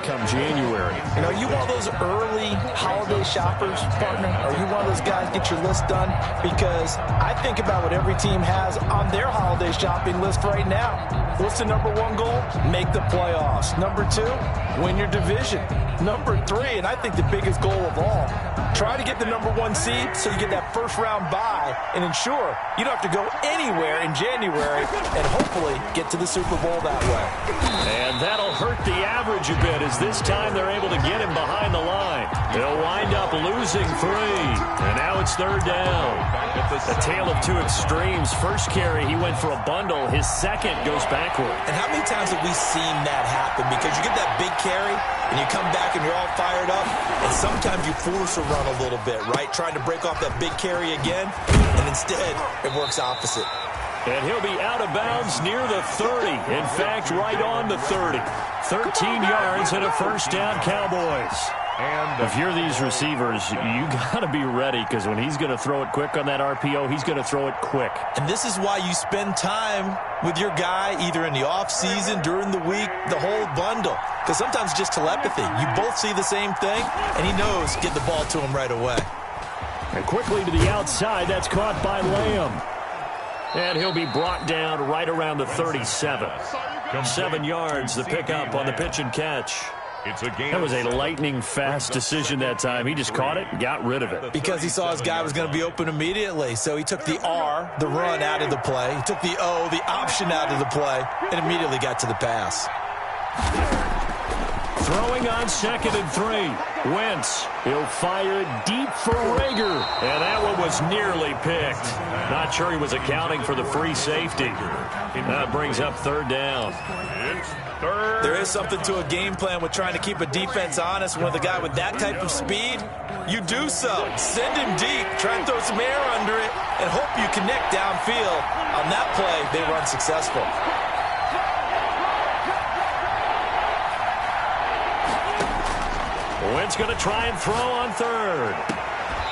Come January. You know, you one of those early holiday shoppers, partner? Are you one of those guys get your list done? Because I think about what every team has on their holiday shopping list right now. What's the number one goal? Make the playoffs. Number two, win your division. Number three, and I think the biggest goal of all, try to get the number one seed so you get that first round bye and ensure you don't have to go anywhere in January and hopefully get to the Super Bowl that way. And that'll hurt the average a bit as this time they're able to get him behind the line. He'll wind up losing 3. And now it's third down. A tale of two extremes. First carry, he went for a bundle. His second goes backward. And how many times have we seen that happen? Because you get that big carry and you come back and you're all fired up, and sometimes you force a run a little bit, right? Trying to break off that big carry again, and instead it works opposite. And he'll be out of bounds near the 30. In fact, right on the 30. 13 yards and a first down, Cowboys. And if you're these receivers, you got to be ready, because when he's going to throw it quick on that RPO, he's going to throw it quick. And this is why you spend time with your guy either in the offseason, during the week, the whole bundle. Because sometimes it's just telepathy. You both see the same thing, and he knows get the ball to him right away. And quickly to the outside, that's caught by Lamb. And he'll be brought down right around the 37. 7 yards, the pickup on the pitch and catch. That was a lightning-fast decision that time. He just caught it and got rid of it. Because he saw his guy was going to be open immediately. So he took the R, the run, out of the play. He took the O, the option, out of the play, and immediately got to the pass. Throwing on 2nd and 3. Wentz, he'll fire it deep for Rager. And that one was nearly picked. Not sure he was accounting for the free safety. That brings up third down. There is something to a game plan with trying to keep a defense honest. With a guy with that type of speed, you do so. Send him deep, try and throw some air under it, and hope you connect downfield. On that play, they run successful. Wentz going to try and throw on third.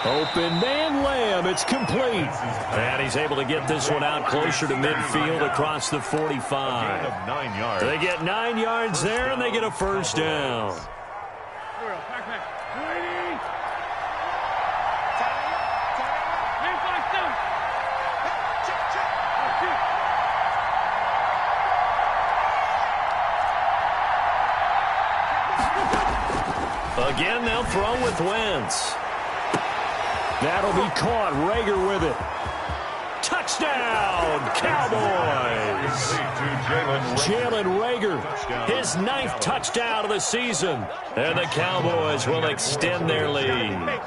Open man, Lamb. It's complete. And he's able to get this one out closer to midfield across the 45. They get 9 yards there, and they get a first down. Again, they'll throw with Wentz. That'll be caught. Rager with it. Touchdown, Cowboys. Jalen Rager, his 9th touchdown of the season. And the Cowboys will extend their lead.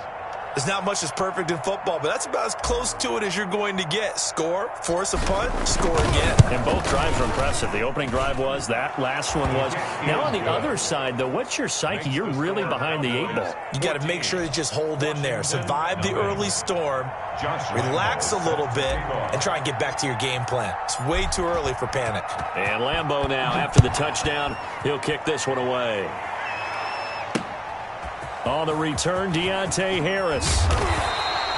There's not much that's perfect in football, but that's about as close to it as you're going to get. Score, force a punt, score again. And both drives are impressive. The opening drive was, that last one was. Now on the other side, though, what's your psyche? You're really behind the 8 ball. You got to make sure you just hold in there. Survive the early storm, relax a little bit, and try and get back to your game plan. It's way too early for panic. And Lambeau now, after the touchdown, he'll kick this one away. On the return, Deontay Harris.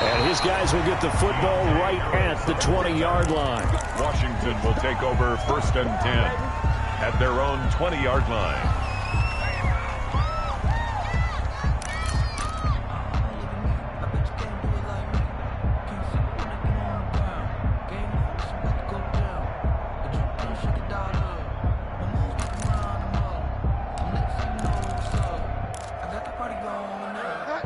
And his guys will get the football right at the 20-yard line. Washington will take over 1st and 10 at their own 20-yard line.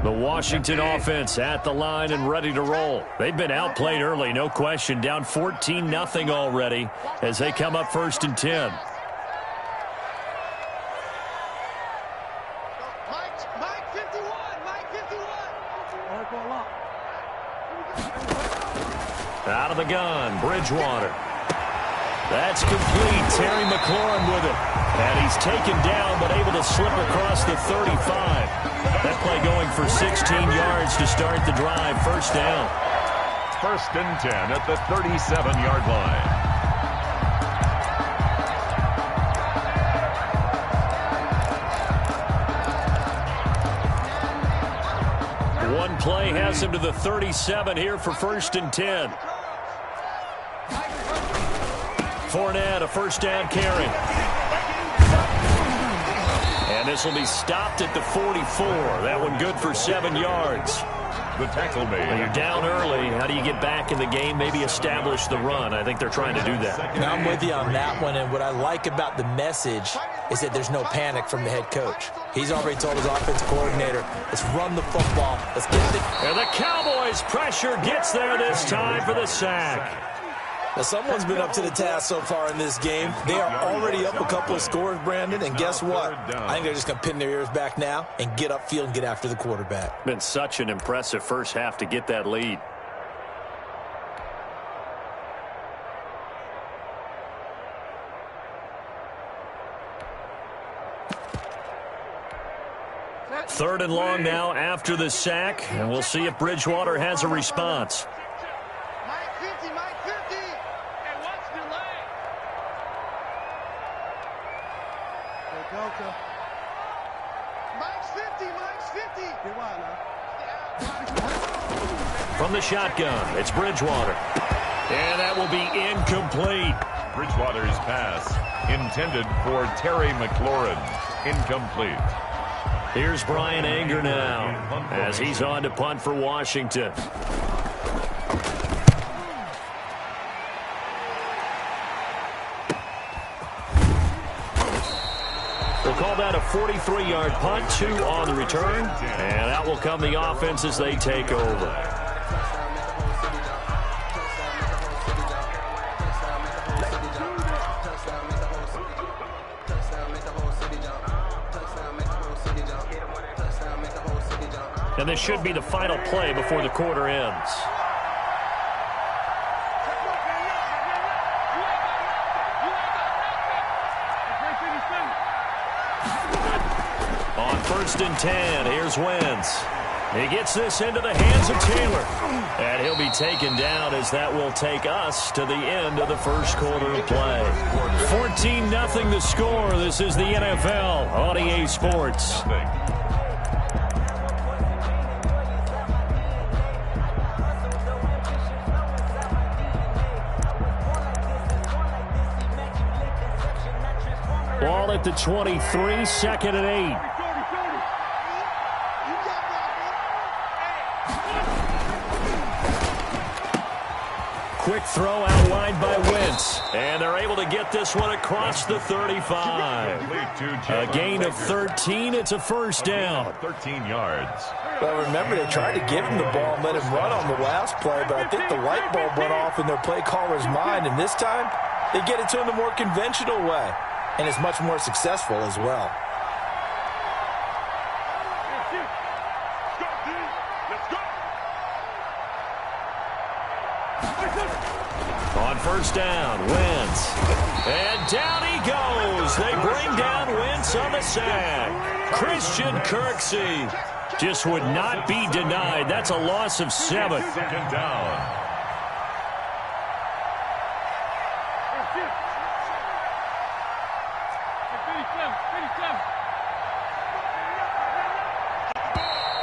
The Washington offense at the line and ready to roll. They've been outplayed early, no question. Down 14-0 already as they come up 1st and 10. Out of the gun, Bridgewater. That's complete. Terry McLaurin with it. And he's taken down but able to slip across the 35. That play going for 16 yards to start the drive. First down. 1st and 10 at the 37-yard line. One play has him to the 37 here for 1st and 10. Fournette, a first down carry. And this will be stopped at the 44. That one good for 7 yards. The tackle made. Well, you're down early. How do you get back in the game? Maybe establish the run. I think they're trying to do that. Now, I'm with you on that one, and what I like about the message is that there's no panic from the head coach. He's already told his offensive coordinator, let's run the football. Let's get it. And the Cowboys' pressure gets there this time for the sack. Now, someone's been up to the task so far in this game. They are already up a couple of scores, Brandon, and guess what? I think they're just going to pin their ears back now and get upfield and get after the quarterback. Been such an impressive first half to get that lead. Third and long now after the sack, and we'll see if Bridgewater has a response. From the shotgun, it's Bridgewater. And that will be incomplete. Bridgewater's pass intended for Terry McLaurin. Incomplete. Here's Brian Anger now as he's on to punt for Washington. We'll call that a 43-yard punt, 2 on the return, and that will come the offense as they take over. And this should be the final play before the quarter ends. On 1st and 10, here's Wentz. He gets this into the hands of Taylor. And he'll be taken down as that will take us to the end of the first quarter of play. 14-0 the score. This is the NFL on EA Sports. Ball at the 23, 2nd and 8. Quick throw outlined by Wentz. And they're able to get this one across the 35. A gain of 13. It's a first down. 13 yards. Well, remember, they tried to give him the ball and let him run on the last play, but I think the light bulb went off in their play caller's mind, and this time they get it to him the more conventional way, and it's much more successful as well. On first down, Wentz. And down he goes. They bring down Wentz on the sack. Christian Kirksey just would not be denied. That's a loss of 7. 2nd down.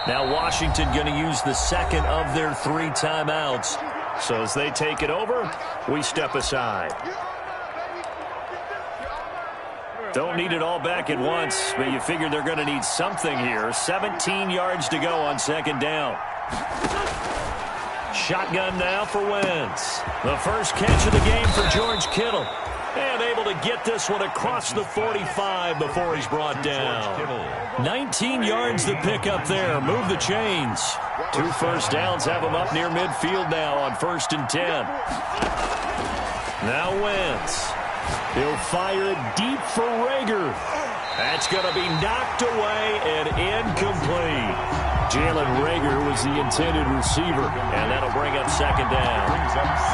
Now Washington going to use the second of their 3 timeouts. So as they take it over, we step aside. Don't need it all back at once, but you figure they're going to need something here. 17 yards to go on 2nd down. Shotgun now for Wentz. The first catch of the game for George Kittle. And able to get this one across the 45 before he's brought down. 19 yards to pick up there. Move the chains. 2 first downs have him up near midfield now on 1st and 10. Now Wentz. He'll fire it deep for Rager. That's going to be knocked away and incomplete. Jalen Rager was the intended receiver, and that'll bring up 2nd down.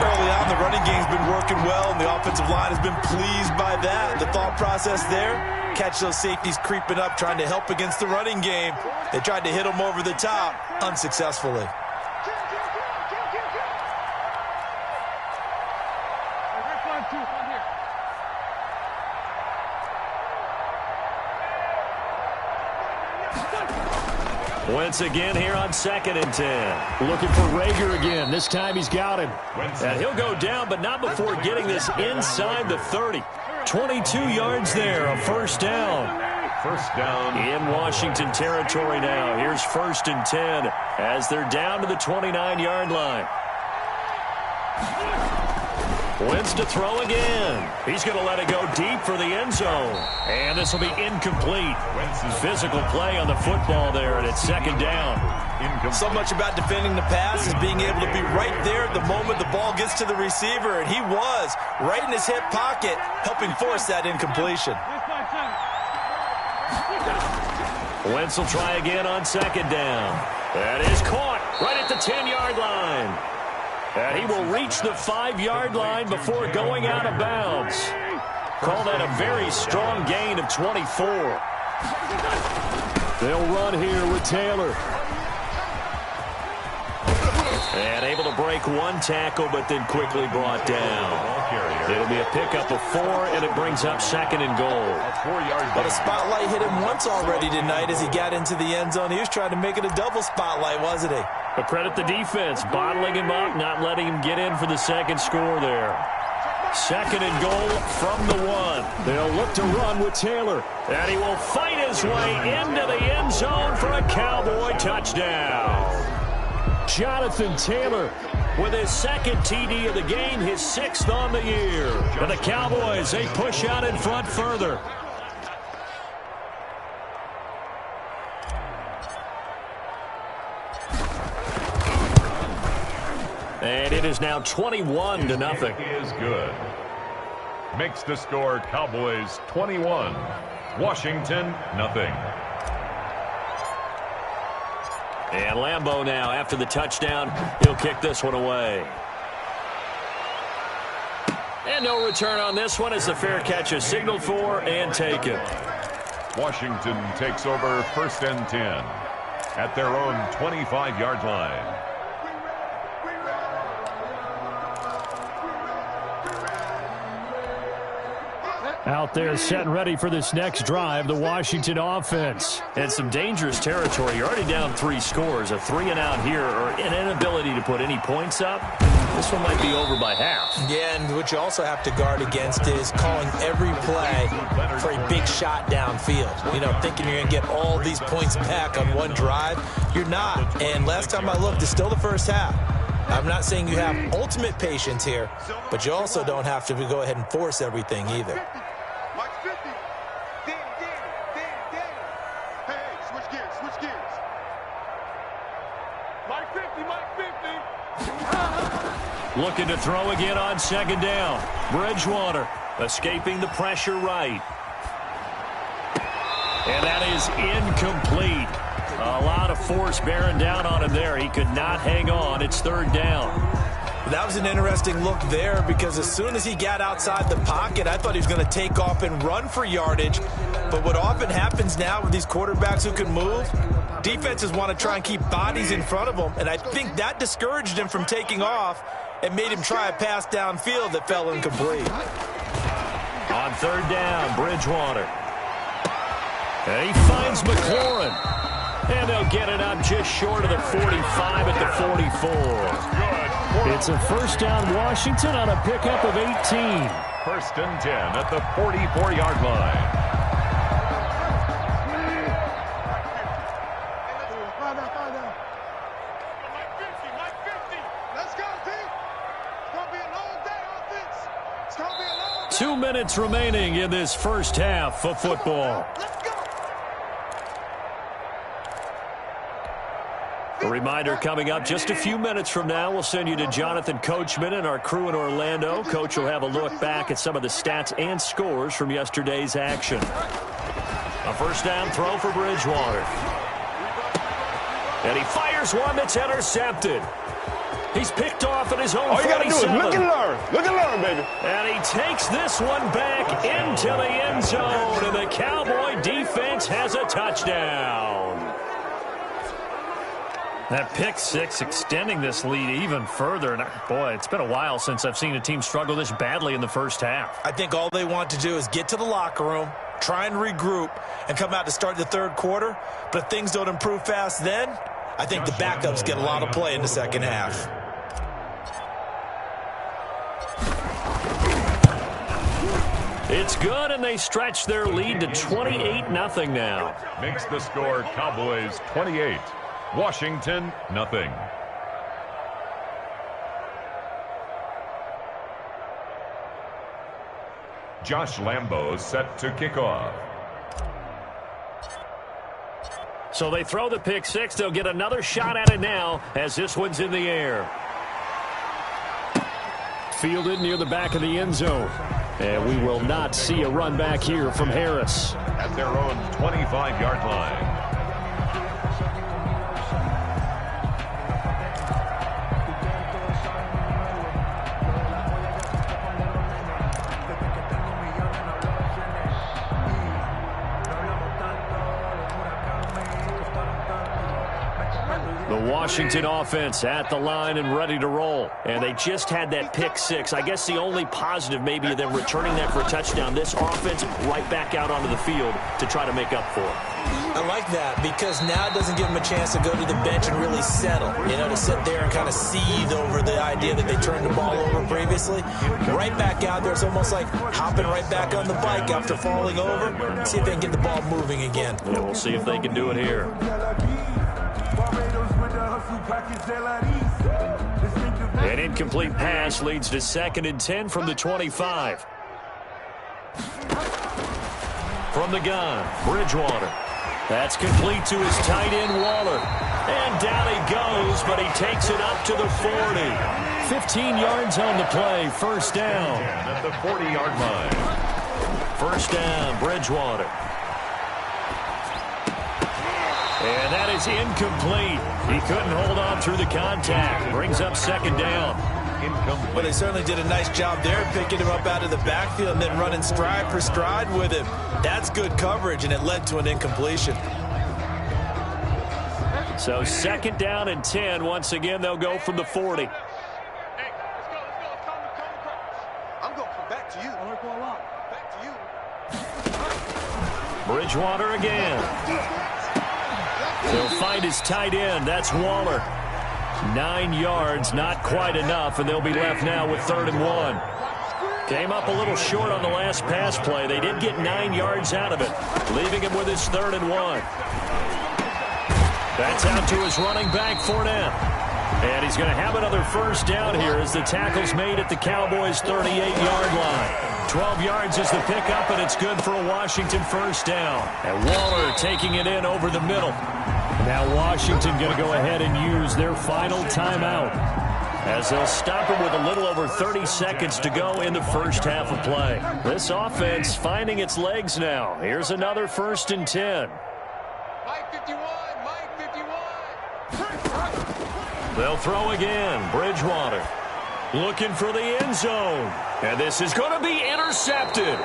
Early on, the running game's been working well, and the offensive line has been pleased by that. The thought process there, catch those safeties creeping up, trying to help against the running game. They tried to hit them over the top, unsuccessfully. Wentz again here on 2nd and 10. Looking for Rager again. This time he's got him. And he'll go down, but not before getting this inside the 30. 22 yards there, a first down. First down. In Washington territory now. Here's 1st and 10 as they're down to the 29-yard line. Wentz to throw again. He's going to let it go deep for the end zone. And this will be incomplete. Physical play on the football there, and it's 2nd down. So much about defending the pass is being able to be right there at the moment the ball gets to the receiver, and he was right in his hip pocket, helping force that incompletion. Wentz will try again on 2nd down. That is caught right at the 10-yard line. And he will reach the 5-yard line before going out of bounds. Call that a very strong gain of 24. They'll run here with Taylor. And able to break one tackle, but then quickly brought down. It'll be a pickup of 4, and it brings up 2nd and goal. But a spotlight hit him once already tonight as he got into the end zone. He was trying to make it a double spotlight, wasn't he? But credit the defense, bottling him up, not letting him get in for the 2nd score there. 2nd and goal from the 1. They'll look to run with Taylor. And he will fight his way into the end zone for a Cowboy touchdown. Jonathan Taylor with his 2nd TD of the game, his 6th on the year. And the Cowboys, they push out in front further. And it is now 21-0. Is good. Makes the score Cowboys 21, Washington nothing. And Lambeau now, after the touchdown, he'll kick this one away. And no return on this one as the fair catch is signaled for and taken. Washington takes over 1st and 10 at their own 25-yard line. Out there set and ready for this next drive, the Washington offense. And some dangerous territory. You're already down 3 scores. A 3-and-out here or an inability to put any points up. This one might be over by half. Yeah, and what you also have to guard against is calling every play for a big shot downfield. You know, thinking you're going to get all these points back on one drive. You're not. And last time I looked, it's still the first half. I'm not saying you have ultimate patience here, but you also don't have to go ahead and force everything either. Looking to throw again on 2nd down. Bridgewater escaping the pressure right. And that is incomplete. A lot of force bearing down on him there. He could not hang on. It's 3rd down. That was an interesting look there because as soon as he got outside the pocket, I thought he was going to take off and run for yardage. But what often happens now with these quarterbacks who can move, defenses want to try and keep bodies in front of them. And I think that discouraged him from taking off and made him try a pass downfield that fell incomplete. On 3rd down, Bridgewater. And he finds McLaurin. And they'll get it up just short of the 45 at the 44. It's a 1st down Washington on a pickup of 18. 1st and 10 at the 44-yard line. Two minutes remaining in this first half of football. A reminder coming up just a few minutes from now, we'll send you to Jonathan Coachman and our crew in Orlando. Coach will have a look back at some of the stats and scores from yesterday's action. A 1st down throw for Bridgewater. And he fires one that's intercepted. He's picked off at his own 47. All you got to do is look and learn. Look and learn, baby. And he takes this one back into the end zone. And the Cowboy defense has a touchdown. That pick 6 extending this lead even further. And boy, it's been a while since I've seen a team struggle this badly in the first half. I think all they want to do is get to the locker room, try and regroup, and come out to start the 3rd quarter. But if things don't improve fast then, I think the backups get a lot of play in the 2nd half. It's good, and they stretch their lead to 28-0 now. Makes the score Cowboys 28, Washington nothing. Josh Lambo set to kick off. So they throw the pick six. They'll get another shot at it now as this one's in the air. Fielded near the back of the end zone. And we will not see a run back here from Harris. At their own 25-yard line. The Washington offense at the line and ready to roll. And they just had that pick six. I guess the only positive maybe of them returning that for a touchdown. This offense right back out onto the field to try to make up for it. I like that because now it doesn't give them a chance to go to the bench and really settle. You know, to sit there and kind of seethe over the idea that they turned the ball over previously. Right back out there. It's almost like hopping right back on the bike after falling over. See if they can get the ball moving again. Yeah, we'll see if they can do it here. An incomplete pass leads to 2nd and 10 from the 25. From the gun, Bridgewater. That's complete to his tight end, Waller. And down he goes, but he takes it up to the 40. 15 yards on the play, first down. At the 40-yard line. First down, Bridgewater. And that is incomplete. He couldn't hold on through the contact. Brings up 2nd down. Incomplete. Well, they certainly did a nice job there, picking him up out of the backfield and then running stride for stride with him. That's good coverage, and it led to an incompletion. So 2nd down and 10. Once again, they'll go from the 40. Hey, let's go. I'm going back to you. Back to you. Bridgewater again. He'll find his tight end. That's Waller. 9 yards, not quite enough, and they'll be left now with 3rd and 1. Came up a little short on the last pass play. They did get 9 yards out of it, leaving him with his 3rd and 1. That's out to his running back, Fournette. And he's going to have another first down here as the tackle's made at the Cowboys' 38-yard line. 12 yards is the pickup, and it's good for a Washington first down. And Waller taking it in over the middle. Now Washington going to go ahead and use their final timeout as they'll stop it with a little over 30 seconds to go in the first half of play. This offense finding its legs now. Here's another 1st and 10. Mike 51, Mike 51. They'll throw again. Bridgewater looking for the end zone. And this is going to be intercepted.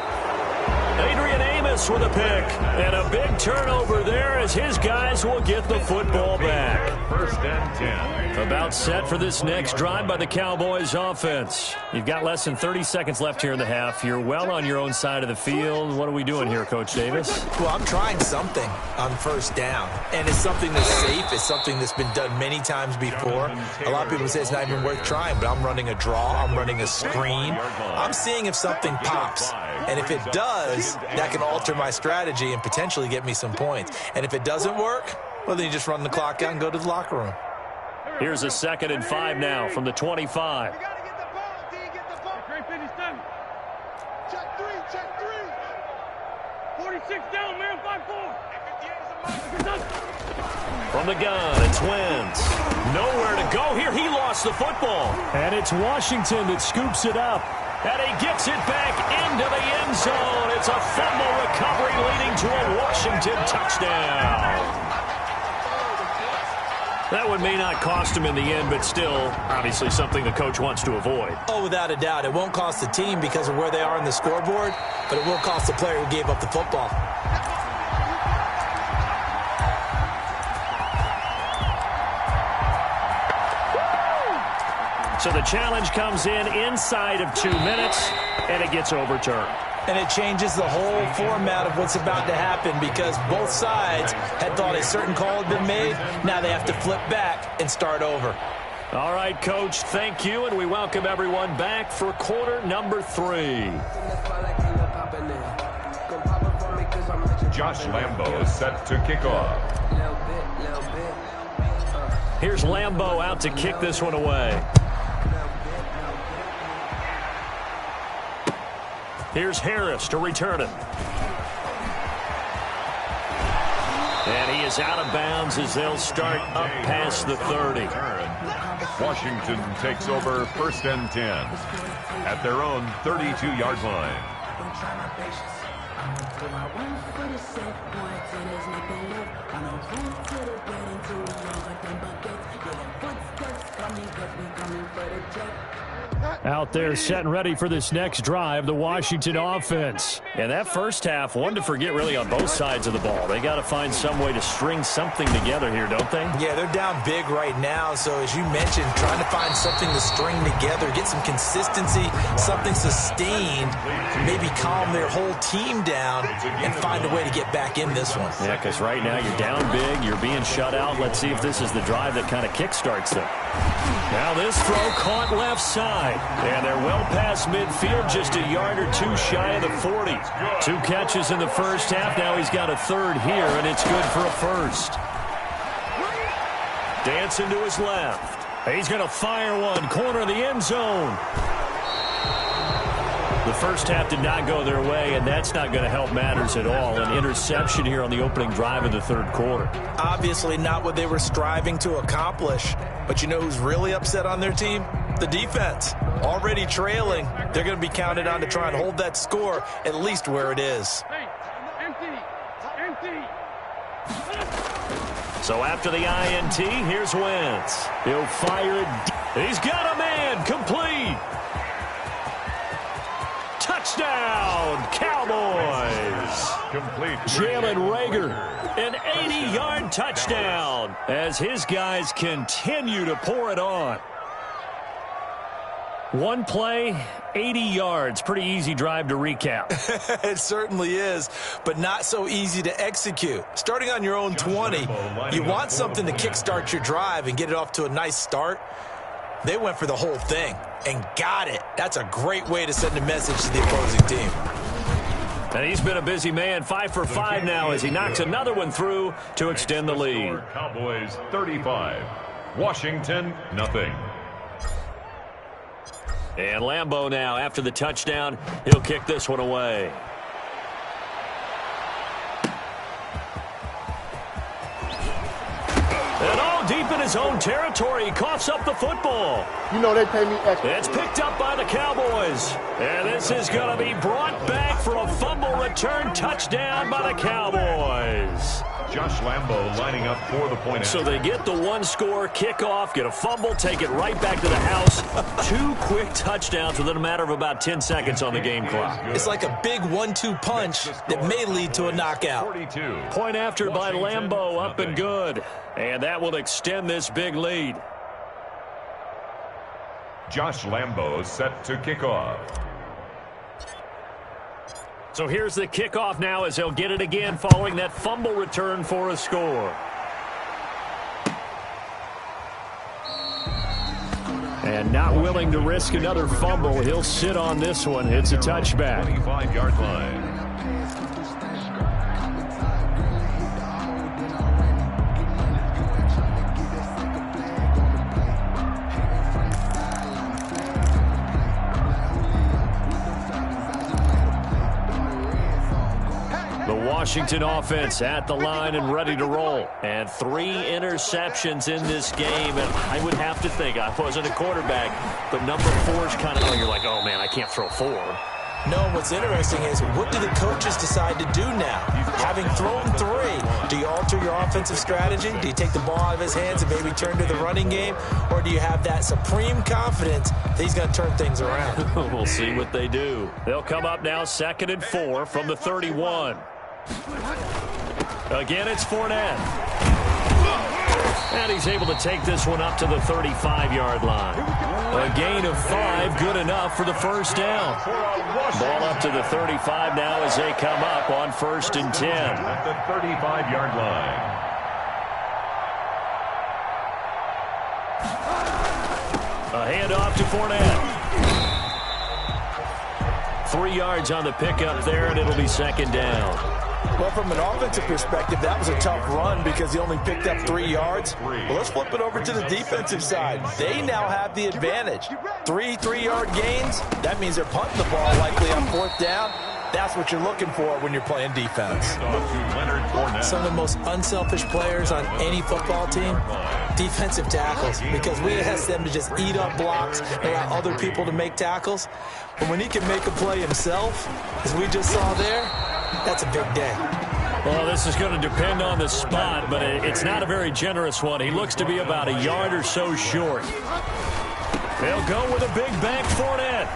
Adrian Amos with a pick. And a big turnover there as his guys will get the football back. 1st and 10. About set for this next drive by the Cowboys offense. You've got less than 30 seconds left here in the half. You're well on your own side of the field. What are we doing here, Coach Davis? Well, I'm trying something on first down, and it's something that's safe. It's something that's been done many times before. A lot of people say it's not even worth trying, but I'm running a draw. I'm running a screen. I'm seeing if something pops, and if it does, that can alter my strategy and potentially get me some points. And if it doesn't work, well, then you just run the clock out and go to the locker room. Here's a 2nd and 5 now from the 25. You got to get the ball, D. Get the ball. Great finish, done. Check 3, check 3. 46 down, man, 5-4. From the gun, it's Wentz. Nowhere to go here. He lost the football. And it's Washington that scoops it up. And he gets it back into the end zone. It's a fumble recovery leading to a Washington touchdown. That one may not cost him in the end, but still, obviously something the coach wants to avoid. Oh, without a doubt. It won't cost the team because of where they are on the scoreboard, but it will cost the player who gave up the football. So the challenge comes in inside of 2 minutes, and it gets overturned. And it changes the whole format of what's about to happen because both sides had thought a certain call had been made. Now they have to flip back and start over. All right, Coach, thank you, and we welcome everyone back for quarter number 3. Josh Lambo is set to kick off. Here's Lambo out to kick this one away. Here's Harris to return it. And he is out of bounds as they'll start up past the 30. Washington takes over 1st and 10 at their own 32-yard line. Out there set and ready for this next drive, the Washington offense. And that first half, one to forget really on both sides of the ball. They got to find some way to string something together here, don't they? Yeah, they're down big right now. So as you mentioned, trying to find something to string together, get some consistency, something sustained, maybe calm their whole team down and find a way to get back in this one. Yeah, because right now you're down big, you're being shut out. Let's see if this is the drive that kind of kickstarts them. Now this throw caught left side. And they're well past midfield, just a yard or two shy of the 40. 2 catches in the first half. Now he's got a third here, and it's good for a first. Dancing to his left. He's going to fire one. Corner of the end zone. The first half did not go their way, and that's not going to help matters at all. An interception here on the opening drive of the third quarter. Obviously not what they were striving to accomplish. But you know who's really upset on their team? The defense. Already trailing. They're going to be counted on to try and hold that score at least where it is. So after the INT, here's Wentz. He'll fire it. He's got a man. Complete. Touchdown, Cowboys. Complete. Jalen Reagor, an 80-yard touchdown as his guys continue to pour it on. One play, 80 yards. Pretty easy drive to recap. It certainly is, but not so easy to execute. Starting on your own 20, you want something to kickstart your drive and get it off to a nice start. They went for the whole thing and got it. That's a great way to send a message to the opposing team. And he's been a busy man, 5 for 5 now as he knocks another one through to extend the lead. Cowboys 35, Washington nothing. And Lambo now, after the touchdown, he'll kick this one away. And all deep in his own territory, he coughs up the football. You know they pay me extra. It's picked up by the Cowboys. And this is going to be brought back for a fumble return touchdown by the Cowboys. Josh Lambo lining up for the point. So they get the one-score kickoff, get a fumble, take it right back to the house. 2 quick touchdowns within a matter of about 10 seconds on the game clock. It's like a big 1-2 punch that may lead to a knockout. 42. Point after by Lambo, up and good. And that will extend this big lead. Josh Lambo set to kick off. So here's the kickoff now as they'll get it again following that fumble return for a score. And not willing to risk another fumble, he'll sit on this one. It's a touchback. 25-yard line. Washington offense at the line and ready to roll. And 3 interceptions in this game. And I would have to think, I wasn't a quarterback, but number 4 is kind of, you're like, oh, man, I can't throw 4. No, what's interesting is what do the coaches decide to do now? Having thrown 3, do you alter your offensive strategy? Do you take the ball out of his hands and maybe turn to the running game? Or do you have that supreme confidence that he's going to turn things around? We'll see what they do. They'll come up now 2nd and 4 from the 31. Again, it's Fournette. And he's able to take this one up to the 35-yard line. A gain of 5, good enough for the first down. Ball up to the 35 now as they come up on 1st and 10. At the 35-yard line. A handoff to Fournette. 3 yards on the pickup there, and it'll be second down. Well, from an offensive perspective, that was a tough run because he only picked up 3 yards. Well, let's flip it over to the defensive side. They now have the advantage. 3 3-yard gains. That means they're punting the ball likely on 4th down. That's what you're looking for when you're playing defense. Some of the most unselfish players on any football team, defensive tackles, because we ask them to just eat up blocks and allow other people to make tackles. But when he can make a play himself, as we just saw there, that's a big day. Well, this is going to depend on the spot, but it's not a very generous one. He looks to be about a yard or so short. They'll go with a big bank Fournette.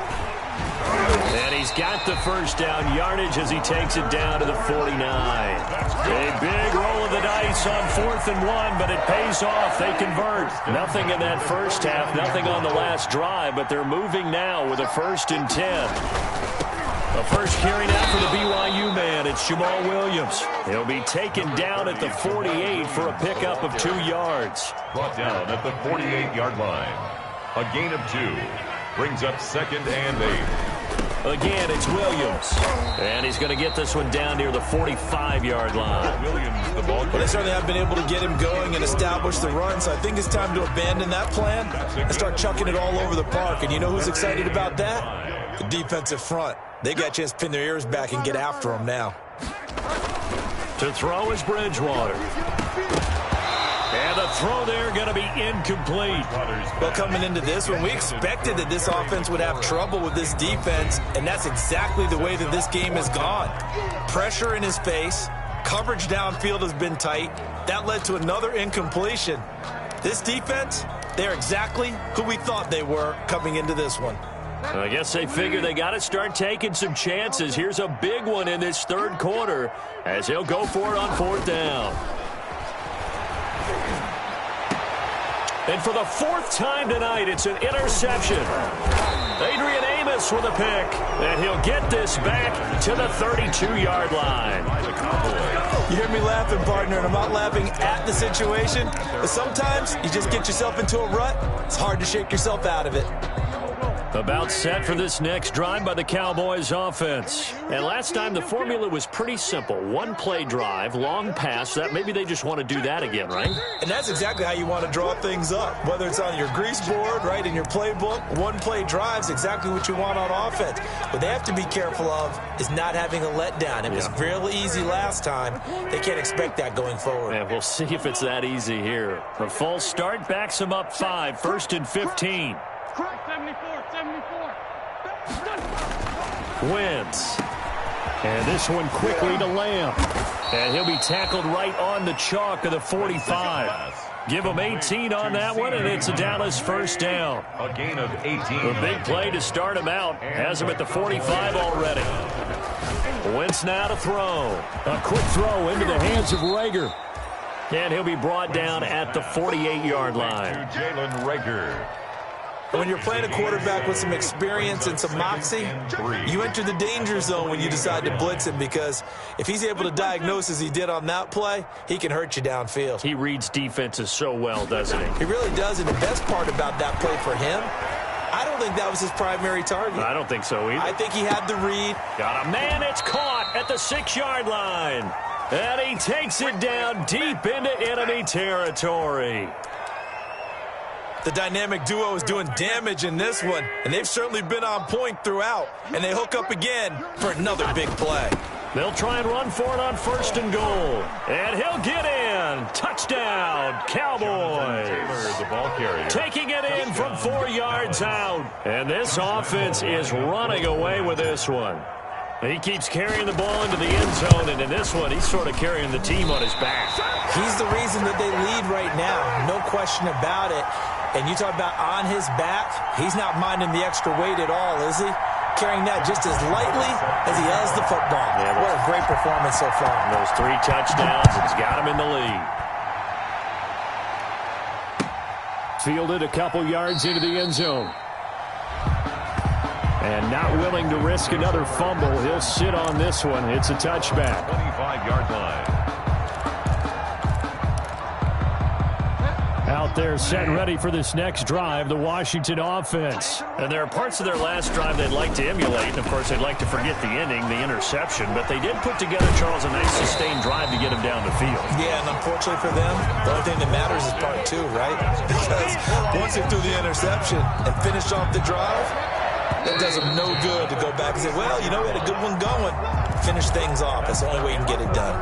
And he's got the first down yardage as he takes it down to the 49. A big roll of the dice on 4th and 1, but it pays off. They convert. Nothing in that first half, nothing on the last drive, but they're moving now with a 1st and 10. The first carry now for the BYU man. It's Jamal Williams. He'll be taken down at the 48 for a pickup of 2 yards. Brought down at the 48-yard line. A gain of 2. Brings up 2nd and 8. Again, it's Williams. And he's going to get this one down near the 45-yard line. Williams, the ball. Well, they certainly have been able to get him going and establish the run, so I think it's time to abandon that plan and start chucking it all over the park. And you know who's excited about that? The defensive front. They got a chance to pin their ears back and get after him now. To throw is Bridgewater. And the throw there going to be incomplete. Well, coming into this one, we expected that this offense would have trouble with this defense, and that's exactly the way that this game has gone. Pressure in his face. Coverage downfield has been tight. That led to another incompletion. This defense, they're exactly who we thought they were coming into this one. I guess they figure they got to start taking some chances. Here's a big one in this 3rd quarter as he'll go for it on 4th down. And for the 4th time tonight, it's an interception. Adrian Amos with a pick, and he'll get this back to the 32-yard line. You hear me laughing, partner, and I'm not laughing at the situation, but sometimes you just get yourself into a rut. It's hard to shake yourself out of it. About set for this next drive by the Cowboys offense. And last time the formula was pretty simple. 1-play drive, long pass. That maybe they just want to do that again, right? And that's exactly how you want to draw things up. Whether it's on your grease board, right, in your playbook, 1-play drive's exactly what you want on offense. What they have to be careful of is not having a letdown. It was real easy last time. They can't expect that going forward. Yeah, we'll see if it's that easy here. A false start backs them up 5, 1st and 15. 74. Wins. And this one quickly to Lamb. And he'll be tackled right on the chalk of the 45. Give him 18 on that one, and it's a Dallas 1st down. A gain of 18. A big play to start him out. Has him at the 45 already. Wentz now to throw. A quick throw into the hands of Rager. And he'll be brought down at the 48-yard line. Jalen Rager. When you're playing a quarterback with some experience and some moxie, you enter the danger zone when you decide to blitz him, because if he's able to diagnose as he did on that play, he can hurt you downfield. He reads defenses so well, doesn't he? He really does, and the best part about that play for him, I don't think that was his primary target. I don't think so either. I think he had the read. Got a man, it's caught at the 6-yard line. And he takes it down deep into enemy territory. The dynamic duo is doing damage in this one, and they've certainly been on point throughout. And they hook up again for another big play. They'll try and run for it on 1st and goal. And he'll get in. Touchdown, Cowboys. The ball carrier. Taking it in from 4 yards out. And this offense is running away with this one. He keeps carrying the ball into the end zone, and in this one, he's sort of carrying the team on his back. He's the reason that they lead right now, no question about it. And you talk about on his back, he's not minding the extra weight at all, is he? Carrying that just as lightly as he has the football. Yeah, what a great performance so far. Those 3 touchdowns, it's got him in the lead. Fielded a couple yards into the end zone. And not willing to risk another fumble. He'll sit on this one. It's a touchback. 25-yard line. Out out there set ready for this next drive, the Washington offense. And there are parts of their last drive they'd like to emulate. And, of course, they'd like to forget the inning, the interception. But they did put together, Charles, a nice sustained drive to get him down the field. Yeah, and unfortunately for them, the only thing that matters is part two, right? Because once they threw the interception and finished off the drive, that does them no good to go back and say, well, you know, we had a good one going. Finish things off. That's the only way you can get it done.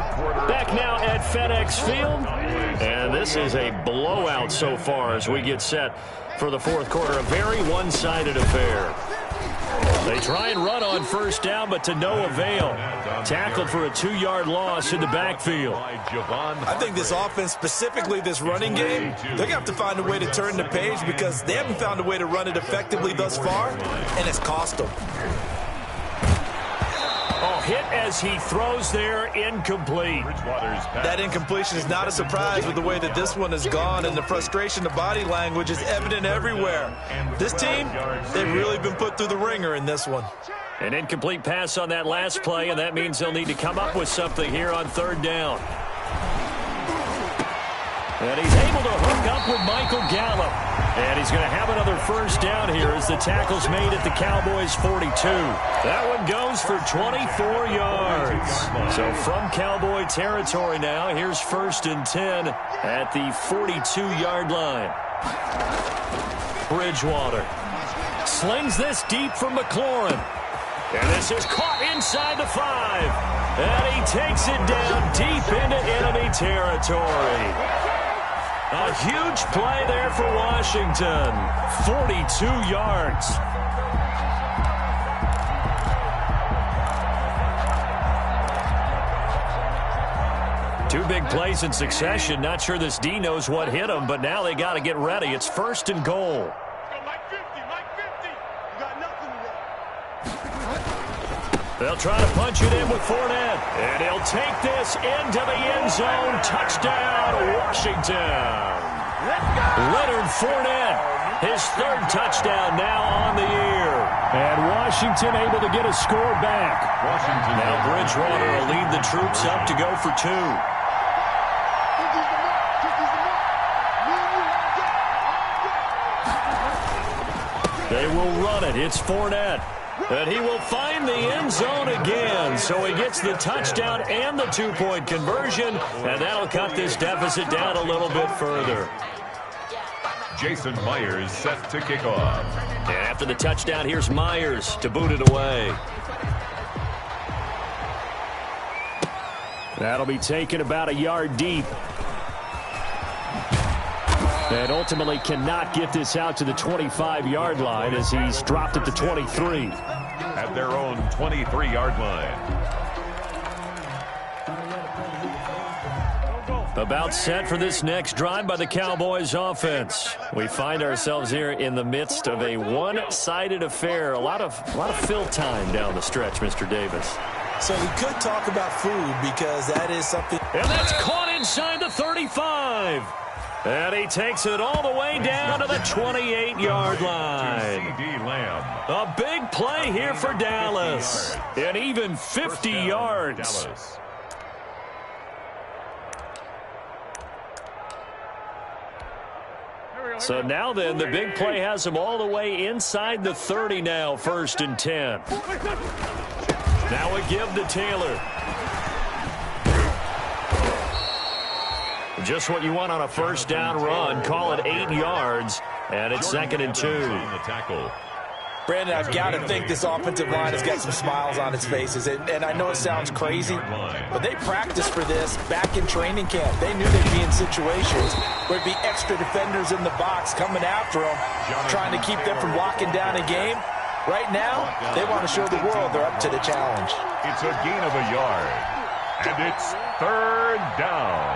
Back now at FedEx Field. And this is a blowout so far as we get set for the fourth quarter. A very one-sided affair. They try and run on first down, but to no avail. Tackled for a 2-yard loss in the backfield. I think this offense, specifically this running game, they're going to have to find a way to turn the page because they haven't found a way to run it effectively thus far, and it's cost them. Oh, hit as he throws there, incomplete. That incompletion is not a surprise with the way that this one has gone, and the frustration, the body language is evident everywhere. This team, they've really been put through the ringer in this one. An incomplete pass on that last play, and that means they'll need to come up with something here on third down. And he's able to hook up with Michael Gallup. And he's going to have another first down here as the tackle's made at the Cowboys' 42. That one goes for 24 yards. So from Cowboy territory now, here's 1st and 10 at the 42-yard line. Bridgewater slings this deep from McLaurin. And this is caught inside the 5. And he takes it down deep into enemy territory. A huge play there for Washington. 42 yards. Two big plays in succession. Not sure this D knows what hit him, but now they got to get ready. It's 1st and goal. Mike 50, Mike 50. You got nothing to run. They'll try to punch it in with Fournette. And he'll take this into the end zone. Touchdown, Washington. Leonard Fournette, his 3rd touchdown now on the year. And Washington able to get a score back. Now Bridgewater will lead the troops up to go for 2. They will run it. It's Fournette. And he will find the end zone again. So he gets the touchdown and the 2-point conversion. And that'll cut this deficit down a little bit further. Jason Myers set to kick off. And after the touchdown, here's Myers to boot it away. That'll be taken about a yard deep. And ultimately cannot get this out to the 25-yard line as he's dropped at the 23. At their own 23-yard line. About set for this next drive by the Cowboys offense. We find ourselves here in the midst of a one-sided affair. A lot of fill time down the stretch, Mr. Davis. So we could talk about food because that is something. And that's caught inside the 35. And he takes it all the way down to the 28-yard line. A big play here for Dallas. And even 50 yards. So now then, the big play has him all the way inside the 30 now, 1st and 10. Now a give to Taylor. Just what you want on a first down run. Call it 8 yards, and it's 2nd and 2. Brandon, I've got to think this offensive line has got some smiles on its faces. And I know it sounds crazy, but they practiced for this back in training camp. They knew they'd be in situations where there'd be extra defenders in the box coming after them, trying to keep them from locking down a game. Right now, they want to show the world they're up to the challenge. It's a gain of a yard, and it's 3rd down.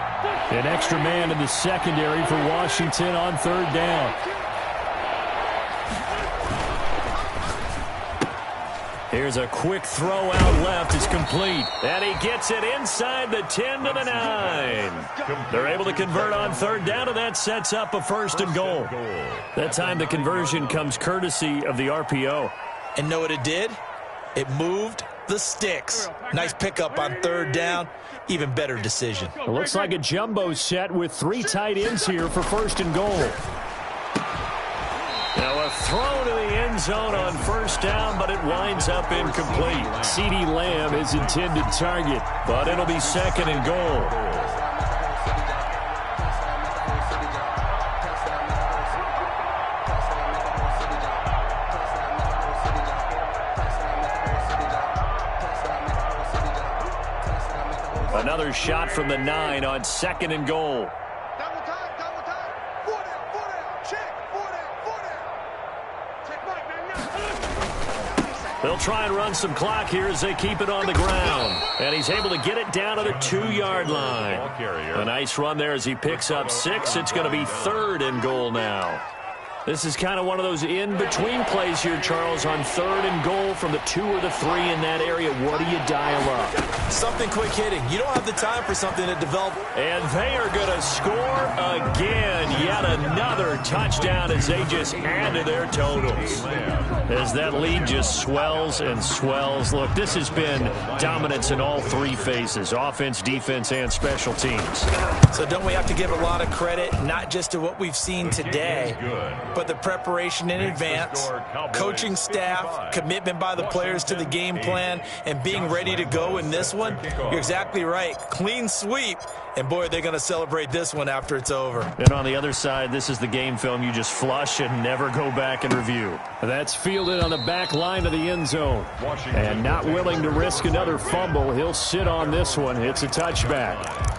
An extra man in the secondary for Washington on 3rd down. Here's a quick throw out left. It's complete. And he gets it inside the 10 to the 9. They're able to convert on 3rd down, and that sets up a 1st and goal. That time the conversion comes courtesy of the RPO. And know what it did? It moved the sticks. Nice pickup on third down. Even better decision. It looks like a jumbo set with 3 tight ends here for first and goal. Now a throw to the end zone on first down, but it winds up incomplete. CeeDee Lamb is intended target, but it'll be second and goal. Another shot from the 9 on second and goal. Double time, double time. 4 down, check, 4 down. Check Mike, They'll try and run some clock here as they keep it on the ground. And he's able to get it down to the 2-yard line. A nice run there as he picks up 6. It's going to be third and goal now. This is kind of one of those in-between plays here, Charles, on third and goal from the 2 or the 3 in that area. What do you dial up? Something quick hitting. You don't have the time for something to develop. And they are going to score again. Yet another touchdown as they just add to their totals. As that lead just swells and swells. Look, this has been dominance in all 3 phases, offense, defense, and special teams. So don't we have to give a lot of credit, not just to what we've seen today, but the preparation in advance, coaching staff, commitment by the players to the game plan, and being ready to go in this one? You're exactly right. Clean sweep. And, boy, they're going to celebrate this one after it's over. And on the other side, this is the game film you just flush and never go back and review. That's fielded on the back line of the end zone. And not willing to risk another fumble, he'll sit on this one. It's a touchback.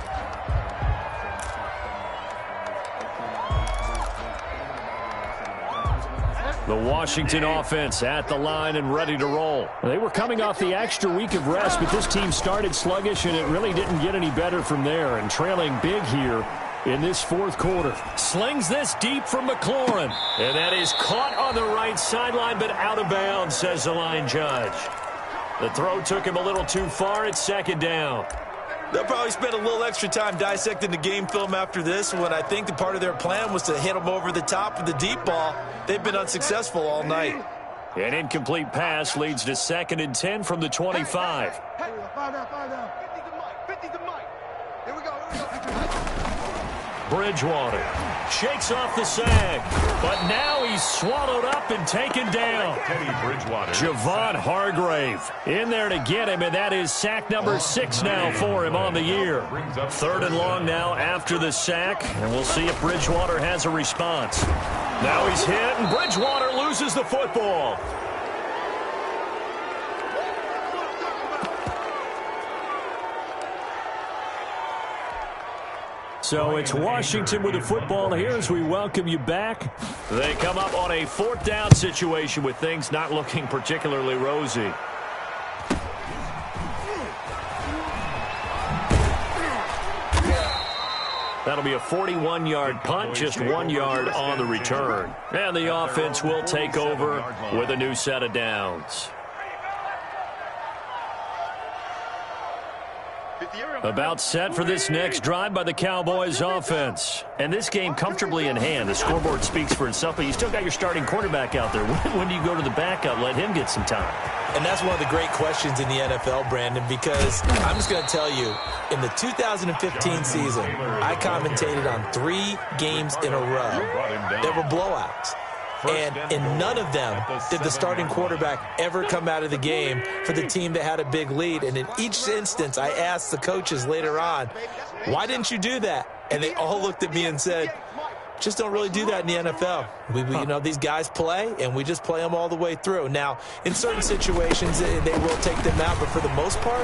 The Washington offense at the line and ready to roll. They were coming off the extra week of rest, but this team started sluggish, and it really didn't get any better from there. And trailing big here in this fourth quarter. Slings this deep from McLaurin. And that is caught on the right sideline, but out of bounds, says the line judge. The throw took him a little too far. It's second down. They'll probably spend a little extra time dissecting the game film after this one. I think the part of their plan was to hit them over the top with the deep ball. They've been unsuccessful all night. An incomplete pass leads to 2nd and 10 from the 25. Hey, 5 down. 50 to Mike. Here we go. Bridgewater shakes off the sag, but now he's swallowed up and taken down. Javon Hargrave in there to get him, and that is sack number 6 now for him on the year. 3rd and long now after the sack, and we'll see if Bridgewater has a response. Now he's hit, and Bridgewater loses the football. So it's Washington with the football here as we welcome you back. They come up on a 4th down situation with things not looking particularly rosy. That'll be a 41-yard punt, just 1 yard on the return. And the offense will take over with a new set of downs. About set for this next drive by the Cowboys offense. And this game comfortably in hand. The scoreboard speaks for itself, but you still got your starting quarterback out there. When do you go to the backup? Let him get some time. And that's one of the great questions in the NFL, Brandon, because I'm just going to tell you, in the 2015 season, I commentated on 3 games in a row. There were blowouts. And in none of them did the starting quarterback ever come out of the game for the team that had a big lead. And in each instance, I asked the coaches later on, why didn't you do that? And they all looked at me and said, just don't really do that in the NFL. You know, these guys play, and we just play them all the way through. Now, in certain situations, they will take them out, but for the most part,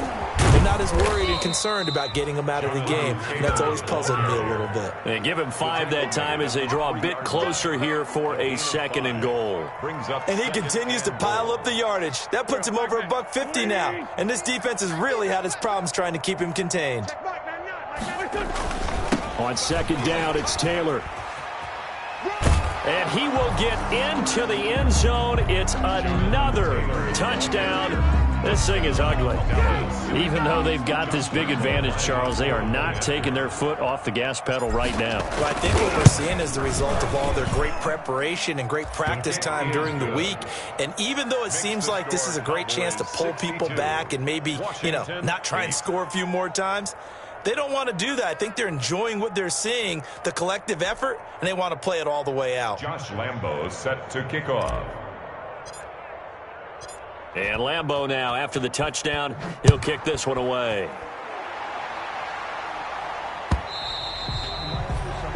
they're not as worried and concerned about getting them out of the game. And that's always puzzled me a little bit. They give him 5 that time as they draw a bit closer here for a 2nd and goal. And he continues to pile up the yardage. That puts him over $150 now. And this defense has really had its problems trying to keep him contained. On 2nd down, it's Taylor. And he will get into the end zone. It's another touchdown This thing is ugly. Even though they've got this big advantage, Charles, they are not taking their foot off the gas pedal right now. Well, I think what we're seeing is the result of all their great preparation and great practice time during the week. And even though it seems like this is a great chance to pull people back and maybe, not try and score a few more times, they don't want to do that. I think they're enjoying what they're seeing, the collective effort, and they want to play it all the way out. Josh Lambo set to kick off. And Lambo now, after the touchdown, he'll kick this one away.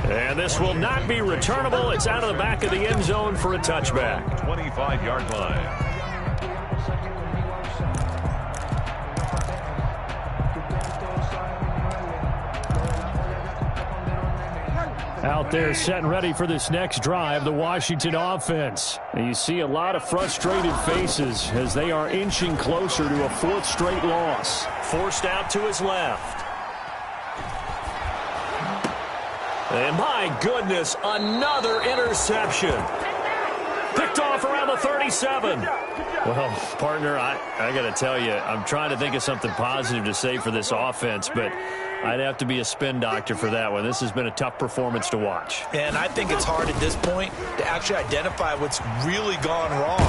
And this will not be returnable. It's out of the back of the end zone for a touchback. 25-yard line. Out there setting ready for this next drive, the Washington offense. And you see a lot of frustrated faces as they are inching closer to a fourth straight loss. Forced out to his left. And my goodness, another interception. Picked off around the 37. Well, partner, I got to tell you, I'm trying to think of something positive to say for this offense, but I'd have to be a spin doctor for that one. This has been a tough performance to watch. And I think it's hard at this point to actually identify what's really gone wrong.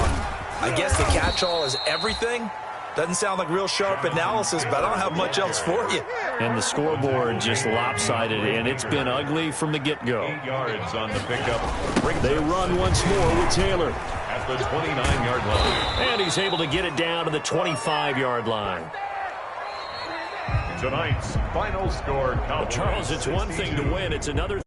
I guess the catch-all is everything. Doesn't sound like real sharp analysis, but I don't have much else for you. And the scoreboard just lopsided, and it's been ugly from the get-go. 8 yards on the pickup. They run once more with Taylor. At the 29-yard line. And he's able to get it down to the 25-yard line. Tonight's final score. Charles, it's one thing to win. It's another